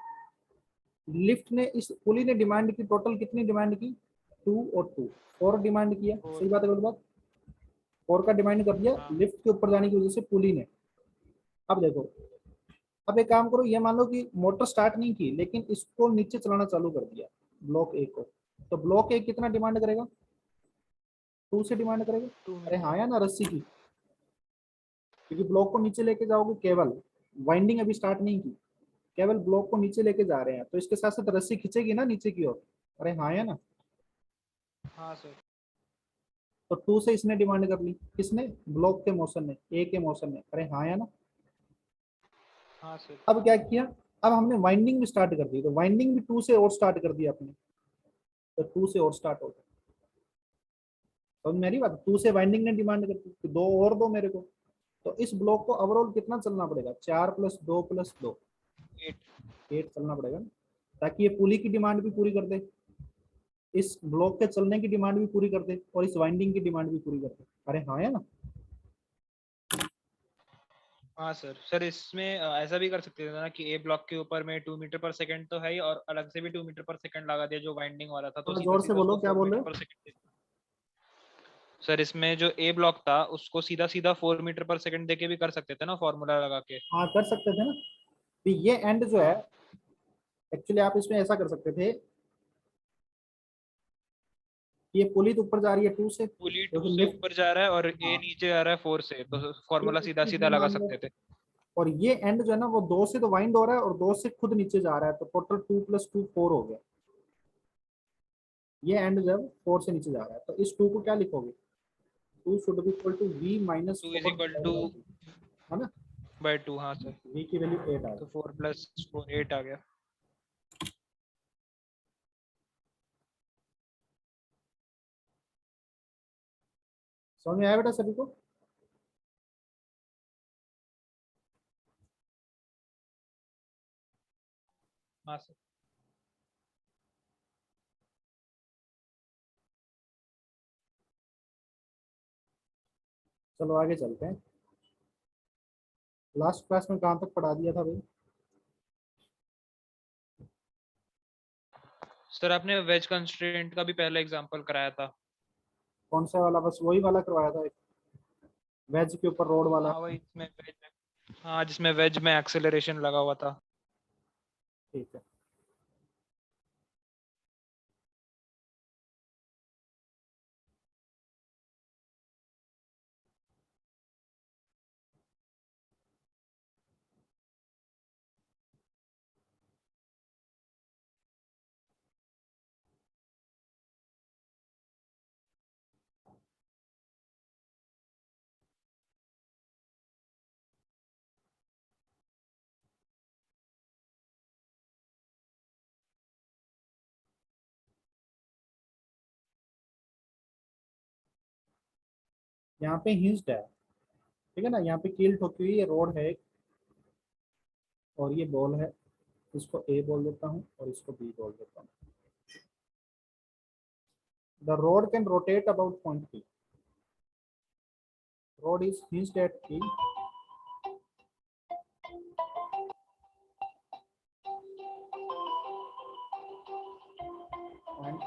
Speaker 1: लिफ्ट ने इस पुली ने डिमांड की, टोटल कितनी डिमांड की? 2 और 2, 4 डिमांड किया। सही बात है गलत बात? 4 का डिमांड कर दिया
Speaker 2: हाँ।
Speaker 1: लिफ्ट के ऊपर जाने की वजह से पुली ने। अब देखो, अब एक काम करो, ये मान लो कि मोटर स्टार्ट नहीं की लेकिन इसको नीचे चलाना चालू कर दिया ब्लॉक ए को, तो ब्लॉक ए कितना डिमांड करेगा? 2 से डिमांड करेगा।
Speaker 2: 2
Speaker 1: अरे
Speaker 2: मीटर।
Speaker 1: हाँ या ना, रस्सी की, क्योंकि ब्लॉक को नीचे लेके जाओगे, केवल वाइंडिंग अभी स्टार्ट नहीं की, केवल ब्लॉक को नीचे लेके जा रहे हैं, तो इसके साथ साथ रस्सी खींचेगी ना नीचे की ओर। अरे हाँ या ना?
Speaker 2: हाँ सर।
Speaker 1: तो 2 से इसने डिमांड कर ली, किसने? ब्लॉक के मोशन ने, ए के मोशन ने। अरे हाँ या ना?
Speaker 2: हाँ सर।
Speaker 1: अब क्या किया, अब हमने वाइंडिंग भी स्टार्ट कर दी, तो वाइंडिंग भी 2 से और स्टार्ट कर दी आपने, तो 2 से और स्टार्ट हो गया। तो मेरी बात, 2 से वाइंडिंग ने डिमांड कर दी कि 2 और दो मेरे को, तो इस ब्लॉक को ओवरऑल कितना चलना पड़ेगा? 4 + 2 + 2
Speaker 2: 8।
Speaker 1: 8 चलना पड़ेगा ना। ताकि ये पुली की डिमांड भी पूरी कर दे, इस ब्लॉक के चलने की डिमांड भी पूरी कर दे, और इस वाइंडिंग की डिमांड भी पूरी कर दे। अरे हाँ है ना?
Speaker 2: हाँ सर। सर इसमें ऐसा भी कर सकते थे ना कि ए ब्लॉक के ऊपर में 2 मीटर पर सेकंड तो है ही, और अलग से भी 2 मीटर पर सेकंड लगा दिया जो वाइंडिंग वाला था, तो
Speaker 1: थोड़ा
Speaker 2: सीधा
Speaker 1: जोर से
Speaker 2: सीधा
Speaker 1: बोलो,
Speaker 2: उसको
Speaker 1: क्या
Speaker 2: 4
Speaker 1: बोल रहे
Speaker 2: मीटर
Speaker 1: हो?
Speaker 2: पर सेकंड। सर इसमें जो ए ब्लॉक था उसको सीधा सीधा 4 मीटर पर सेकंड देके भी कर सकते थे ना, फॉर्मूला लगा के।
Speaker 1: हाँ कर सकते थे ना। तो ये एंड जो है,
Speaker 2: हाँ,
Speaker 1: एक्चुअली आप इसमें ऐसा कर सकते थे, ये पुली तो ऊपर जा रही है 2 से,
Speaker 2: पुली
Speaker 1: तो
Speaker 2: 2
Speaker 1: फिर
Speaker 2: से
Speaker 1: लिफ्ट।
Speaker 2: ऊपर जा रहा है और ए
Speaker 1: हाँ,
Speaker 2: नीचे आ रहा है 4 से, तो फॉर्मूला सीधा
Speaker 1: फिर
Speaker 2: सीधा
Speaker 1: ये
Speaker 2: लगा
Speaker 1: मान लो,
Speaker 2: सकते थे।
Speaker 1: और ये एंड जो है ना वो 2 से तो वाइंड हो रहा है और 2 से खुद नीचे जा रहा है, तो टोटल 2 + 2 4 हो गया। ये एंड जब 4 से नीचे जा रहा है, तो इस 2 को क्या लिखोगे? 2 should be equal to v minus
Speaker 2: 2 is
Speaker 1: 4
Speaker 2: equal to
Speaker 1: है ना?
Speaker 2: बाई 2। हाँ सर।
Speaker 1: v की वैल्यू 8 आ
Speaker 2: तो
Speaker 1: गई।
Speaker 2: 4 + 4 8 आ गया।
Speaker 1: समझ में आया बेटा सभी को?
Speaker 2: हाँ सर।
Speaker 1: चलो आगे चलते हैं। लास्ट क्लास में कहाँ तक पढ़ा दिया था भाई?
Speaker 2: सर आपने वेज कंस्ट्रेंट का भी पहला एग्जांपल कराया था।
Speaker 1: कौन सा वाला? बस वही वाला करवाया था, वेज के ऊपर रोड वाला।
Speaker 2: हाँ वही इसमें वेज में, हाँ जिसमें वेज में एक्सेलरेशन लगा हुआ था।
Speaker 1: ठीक है। यहाँ पे हिंज्ड है, ठीक है ना? यहाँ पे कील ठोकी हुई है, रोड है एक, और ये बॉल है। इसको ए बोल देता हूँ और इसको बी बोल देता हूँ। The rod can rotate about point P. Rod is hinged at P and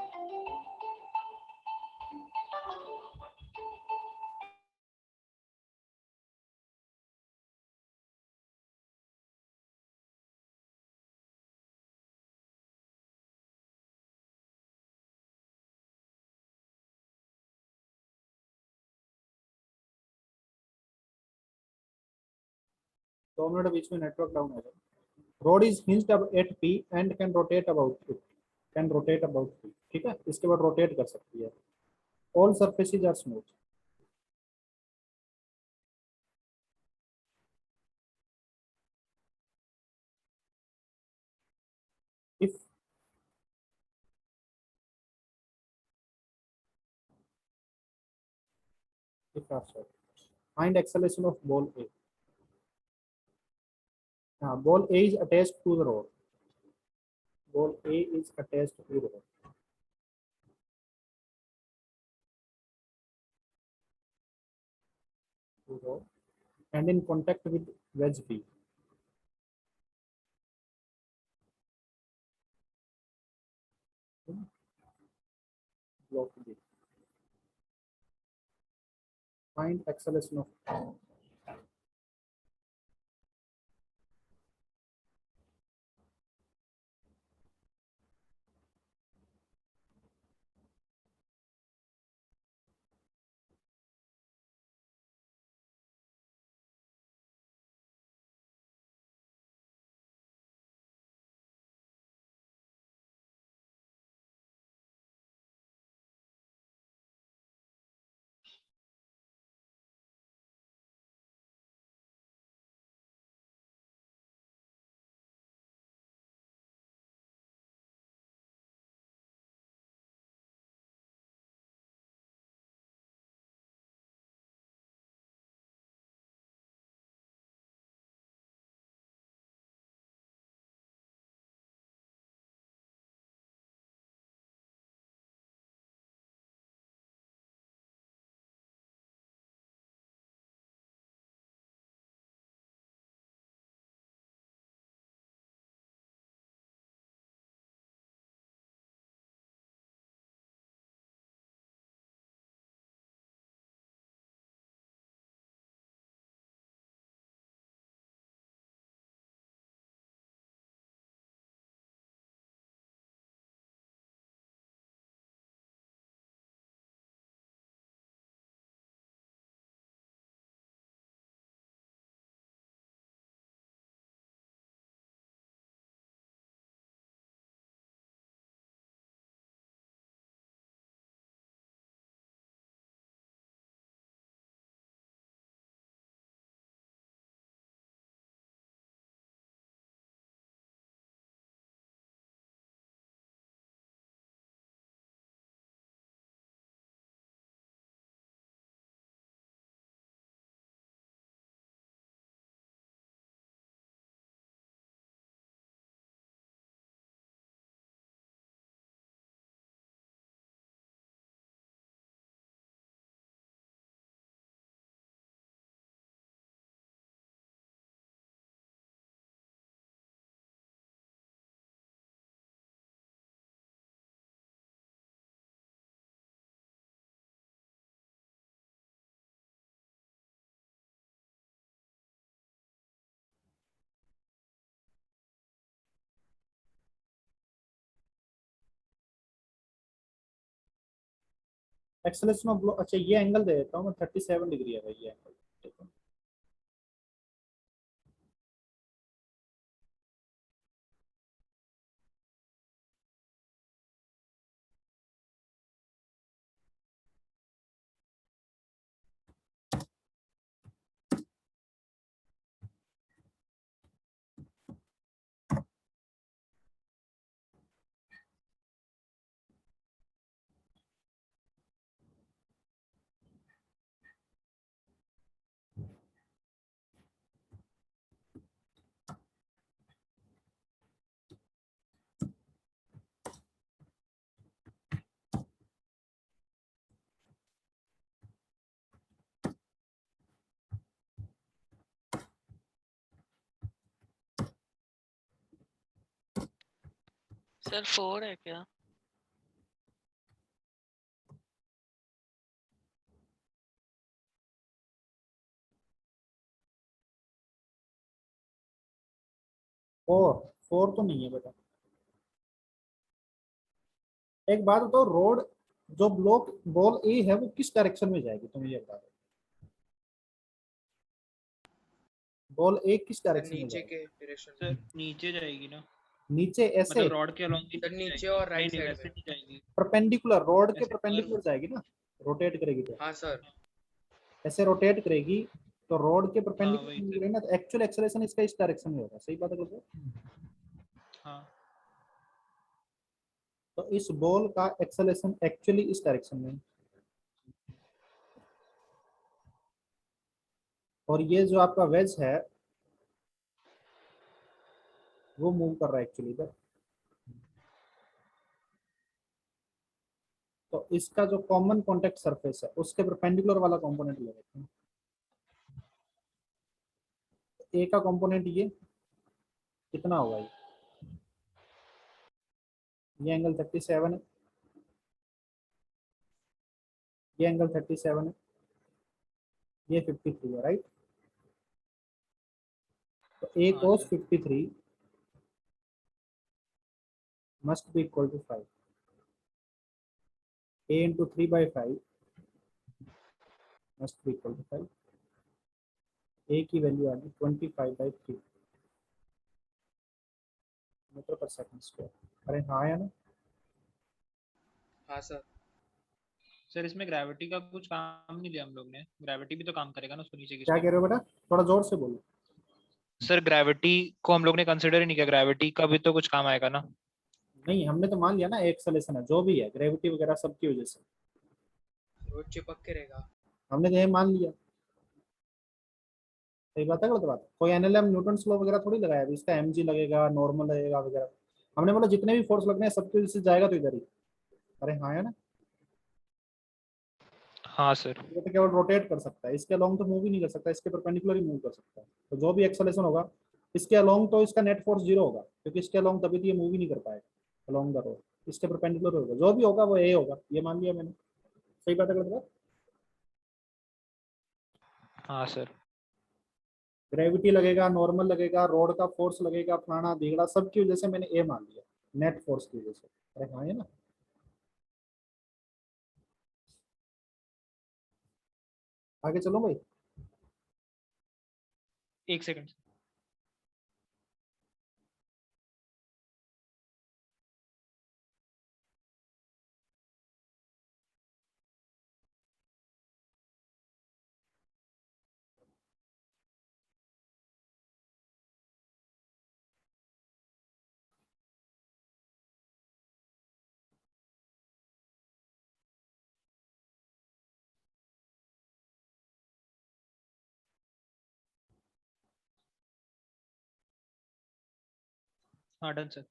Speaker 1: दो मिनट बीच में नेटवर्क डाउन हो जाए। Rod is hinged at P and can rotate about it, can rotate about P, ठीक है? इसके बाद रोटेट कर सकती है। All surfaces are smooth. If find acceleration of ball A. Ball A is attached to the rod. Ball A is attached to the rod and in contact with wedge B. Block B. Find acceleration of acceleration of block, अच्छा ये एंगल दे देता हूँ मैं, 37 डिग्री है भाई ये एंगल, ठीक है।
Speaker 5: सर 4 है क्या?
Speaker 1: फोर, फोर तो नहीं है बेटा। एक बात बताओ, रोड जो ब्लॉक बॉल ए है वो किस डायरेक्शन में जाएगी, तुम ये बता दो। बॉल ए किस
Speaker 6: सर
Speaker 1: डायरेक्शन में
Speaker 6: नीचे
Speaker 1: जाएगी?
Speaker 6: के डायरेक्शन
Speaker 2: सर नीचे जाएगी ना,
Speaker 1: नीचे ऐसे
Speaker 2: मतलब रॉड के अलोंग ही
Speaker 6: सर
Speaker 2: नीचे
Speaker 6: नीचे
Speaker 2: जाएगी।
Speaker 6: और
Speaker 2: नहीं
Speaker 6: राइट
Speaker 2: नहीं
Speaker 6: साइड
Speaker 2: वैसे
Speaker 6: में।
Speaker 2: नहीं जाएगी,
Speaker 1: परपेंडिकुलर, रोड के
Speaker 2: ऐसे
Speaker 1: परपेंडिकुलर जाएगी ना, रोटेट करेगी तो
Speaker 6: हाँ सर।
Speaker 1: ऐसे रोटेट करेगी, तो रोड के
Speaker 2: हाँ वही
Speaker 1: परपेंडिकुलर
Speaker 2: सर,
Speaker 1: ना, तो एक्चुअल एक्सेलरेशन इसका इस डायरेक्शन में होगा, सही बात है बोलो?
Speaker 2: हाँ
Speaker 1: तो इस बॉल का एक्सेलरेशन एक्चुअली इस डायरेक्शन में है। और ये जो आपका वेज है वो मूव कर रहा है एक्चुअली इधर। तो इसका जो कॉमन कॉन्टेक्ट सरफेस है उसके परपेंडिकुलर वाला कंपोनेंट ले लेते हैं। ए का कंपोनेंट ये कितना होगा, ये एंगल 37 है, ये एंगल 37 है, ये 53 है, राइट? तो ए
Speaker 2: हाँ
Speaker 1: cos
Speaker 2: sir
Speaker 1: 53 must be equal to 5, a into 3 by 5 must be equal to 5, a की वैल्यू आ गई 25/3 मीटर पर सेकंड स्क्वायर। अरे हाँ या ना?
Speaker 6: हाँ सर।
Speaker 2: सर इसमें ग्रेविटी का कुछ काम नहीं लिया हम लोग ने, ग्रेविटी भी तो काम करेगा ना उसको नीचे
Speaker 1: क्या
Speaker 2: खींचने
Speaker 1: कह
Speaker 2: में।
Speaker 1: रहे हो बेटा, थोड़ा जोर से बोलो।
Speaker 2: सर ग्रेविटी को हम लोग ने कंसिडर ही नहीं किया, ग्रेविटी का भी तो कुछ काम आएगा ना।
Speaker 1: नहीं, हमने तो मान लिया ना एक्सेलरेशन है, जो भी है ग्रेविटी वगैरह सबकी वजह से,
Speaker 6: वो चिपक के रहेगा।
Speaker 1: हमने तो ये मान लिया। सही बात है गलत बात है? कोई एनएलएम न्यूटन लॉ वगैरह थोड़ी लगाया है, इसका एमजी लगेगा, नॉर्मल लगेगा वगैरह। हमने बोला जितने भी फोर्स लगने हैं सबके वजह से जाएगा तो इधर ही। अरे हाँ है ना?
Speaker 2: हाँ सर।
Speaker 1: ये तो केवल रोटेट कर सकता है, इसके अलोंग तो मूव ही नहीं कर सकता, इसके परपेंडिकुलर ही मूव कर सकता है। तो जो भी एक्सेलरेशन होगा इसके अलोंग, तो इसका नेट फोर्स जीरो होगा, क्योंकि इसके अलोंग तभी तो ये मूव ही नहीं कर पाएगा अलोंग द रोड। इसके परपेंडिकुलर होगा, जो भी होगा वो ए होगा, ये मान लिया मैंने। सही बात है गलत बात?
Speaker 2: हाँ सर।
Speaker 1: ग्रेविटी लगेगा, नॉर्मल लगेगा, रोड का फोर्स लगेगा, फलाना ढीगड़ा, सबकी वजह से मैंने ए मान लिया, नेट फोर्स की वजह से। अरे हाँ है ना? आगे चलो भाई।
Speaker 2: एक सेकंड। हाँ done sir.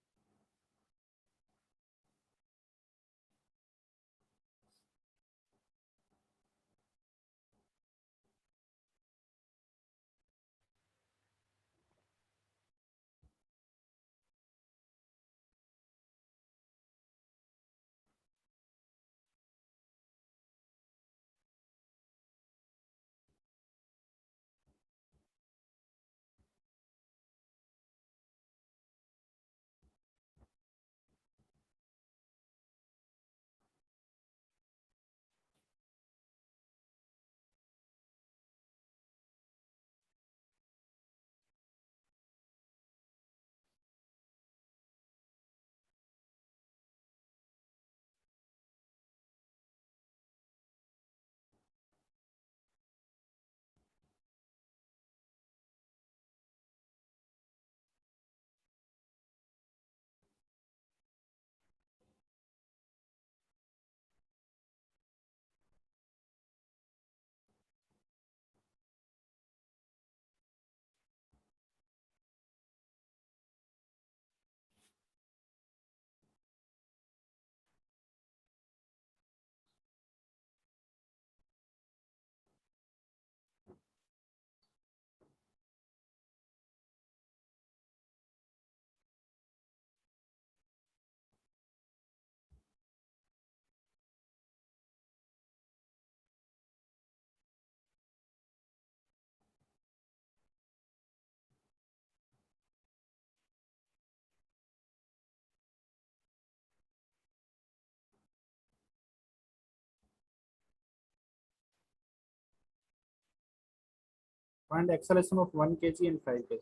Speaker 1: Find acceleration of 1 kg and 5 kg।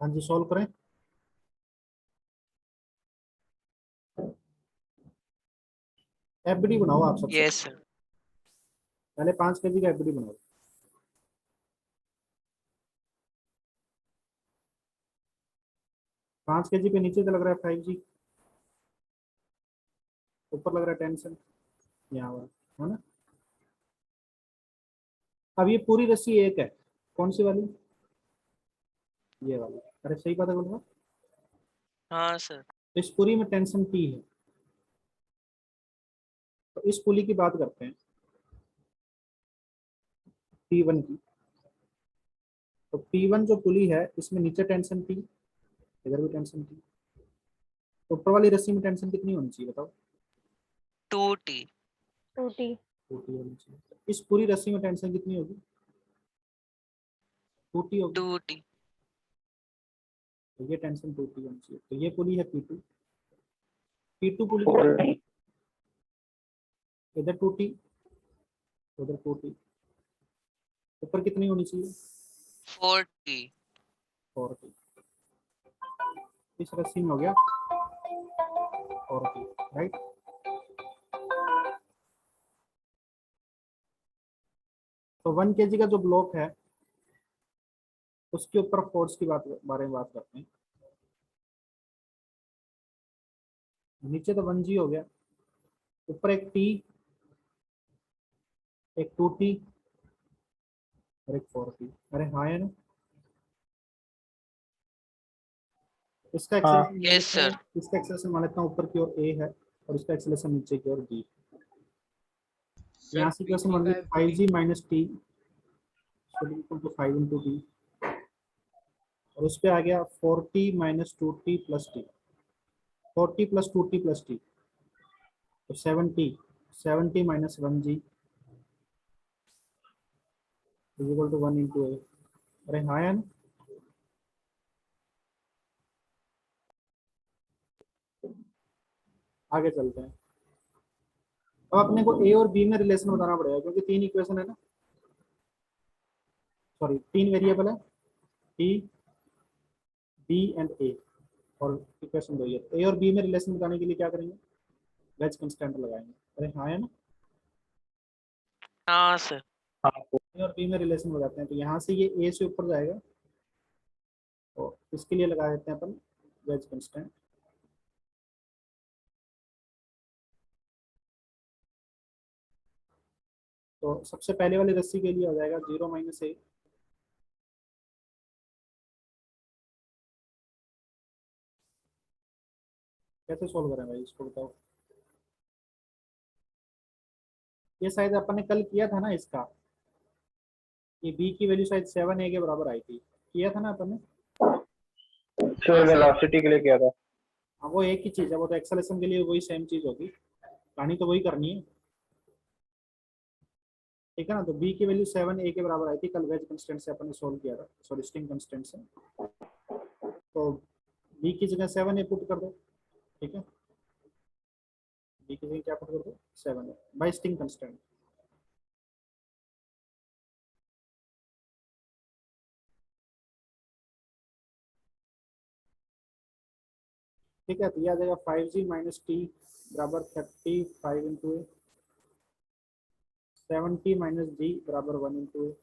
Speaker 1: हाँ जी, सॉल्व करें। एफडी बनाओ आप सबसे
Speaker 5: यस सर।
Speaker 1: पहले 5 kg का एफडी बनाओ। 5 kg पे नीचे तो लग रहा है 5G, ऊपर लग रहा है टेंशन यहाँ है ना। अब ये पूरी रस्सी एक है, कौन सी वाली? ये वाली। अरे सही पता बोल रहा हूँ।
Speaker 5: हाँ सर।
Speaker 1: इस पूरी में टेंशन T है, तो इस पुली की बात करते हैं, P1 की। तो P1 जो पुली है इसमें नीचे टेंशन T, इधर भी टेंशन T। तो ऊपर वाली रस्सी में टेंशन कितनी होनी चाहिए बताओ?
Speaker 5: 2T।
Speaker 4: 2T।
Speaker 1: 2T होनी चाहिए। तो इस पूरी रस्सी में टेंशन कितनी होगी? 2T होगी।
Speaker 5: 2T।
Speaker 1: तो ये टेंशन 2T होनी चाहिए। तो ये पुली है P2। P2 पुली इधर 2T, उधर 2T। ऊपर कितनी होनी चाहिए?
Speaker 5: 4T।
Speaker 1: 4T। इस रस्सी में हो गया 4T, राइट। तो 1 kg का जो ब्लॉक है उसके ऊपर फोर्स की बारे में बात करते हैं। नीचे तो 1G हो गया, ऊपर एक टी, एक 2t और एक 4t। अरे हाँ है ना, इसका एक्सेलेरेशन
Speaker 5: Yes, sir.
Speaker 1: इसका एक्सेलेरेशन मान लेता हूँ ऊपर की ओर a है और इसका एक्सेलेरेशन नीचे की ओर b। यहाँ से इक्वेशन बन गई 5g minus T equal to 5 into b, और उस पे आ गया 4t minus 2t plus T, 4t plus 2t plus T, तो 70 minus 1g is equal to 1 into a। अरे हाँ है ना, आगे चलते हैं। अब अपने को a और b में रिलेशन बताना पड़ेगा क्योंकि 3 इक्वेशन है ना, सॉरी 3 वेरिएबल है t, b एंड a, और इक्वेशन 2 है। a और b में रिलेशन बताने के लिए क्या करेंगे, वेज कंस्टेंट लगाएंगे। अरे हाँ है ना,
Speaker 5: हाँ sir.
Speaker 1: a और b में रिलेशन हो जाते हैं, तो यहाँ से ये a से ऊपर जाएगा, तो इसके लिए लगा देते हैं अपन वेज कंस्टेंट। तो सबसे पहले वाली रस्सी के लिए हो जाएगा 0 माइनस a, कैसे सोल्व करें भाई इसको बताओ। ये शायद अपन ने कल किया था ना इसका, ये b की वैल्यू शायद 7a के बराबर आई थी, किया था ना अपन ने।
Speaker 7: सर वेलोसिटी के लिए किया था।
Speaker 1: हाँ वो एक ही चीज है, वो तो एक्सेलेरेशन के लिए वही सेम चीज होगी, कहानी तो वही करनी है, ठीक है ना। तो b की वैल्यू 7a के बराबर आई थी कल, वेज कंस्टेंट से अपन ने सोल्व किया था, सॉरी स्ट्रिंग कंस्टेंट से। तो b की जगह 7a पुट कर दो, ठीक है, b की जगह क्या पुट कर दो, 7a बाय स्ट्रिंग कंस्टेंट। ठीक है, तो ये आ जाएगा 5g माइनस टी बराबर 35 इंटू ए, 70 माइनस जी बराबर 1 इंटू ए,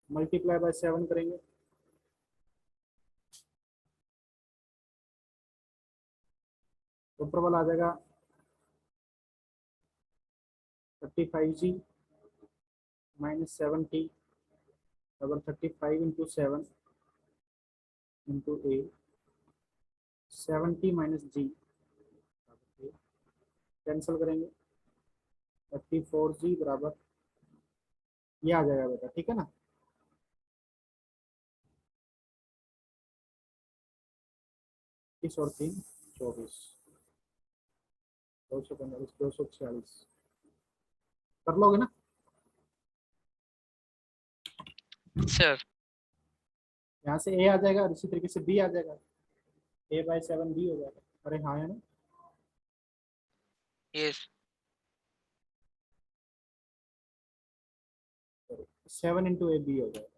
Speaker 1: मल्टीप्लाई बाय 7 करेंगे, ऊपर वाला आ जाएगा 35g माइनस 7t बराबर 35 इंटू 7 इंटू ए, 70 माइनस जी कैंसिल करेंगे, 34g बराबर ये आ जाएगा बेटा, ठीक है ना। इस और 3 24, 245, 246 कर लोगे ना।
Speaker 5: Sir.
Speaker 1: यहाँ से a आ जाएगा और इसी तरीके से b आ जाएगा, a बाय 7 b हो जाएगा। अरे हाँ है ना,
Speaker 5: Yes.
Speaker 1: 7 इंटू ए बी हो जाएगा।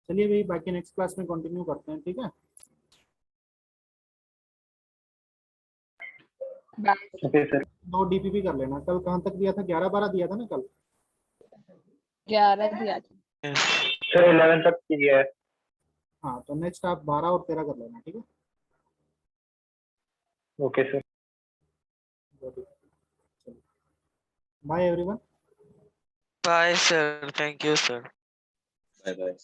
Speaker 1: चलिए भाई बाकी नेक्स्ट क्लास में कंटिन्यू करते हैं, ठीक है।
Speaker 7: Okay sir.
Speaker 1: 2 डीपीपी कर लेना, कल कहाँ तक दिया था, 11-12 दिया था ना कल।
Speaker 4: 11 दिया था।
Speaker 5: Yes.
Speaker 7: सर 11 तक किया है।
Speaker 1: हाँ तो नेक्स्ट आप 12 और 13 कर लेना, ठीक है।
Speaker 7: Okay sir.
Speaker 1: Bye everyone.
Speaker 5: Bye sir. Thank you sir.
Speaker 3: Bye bye.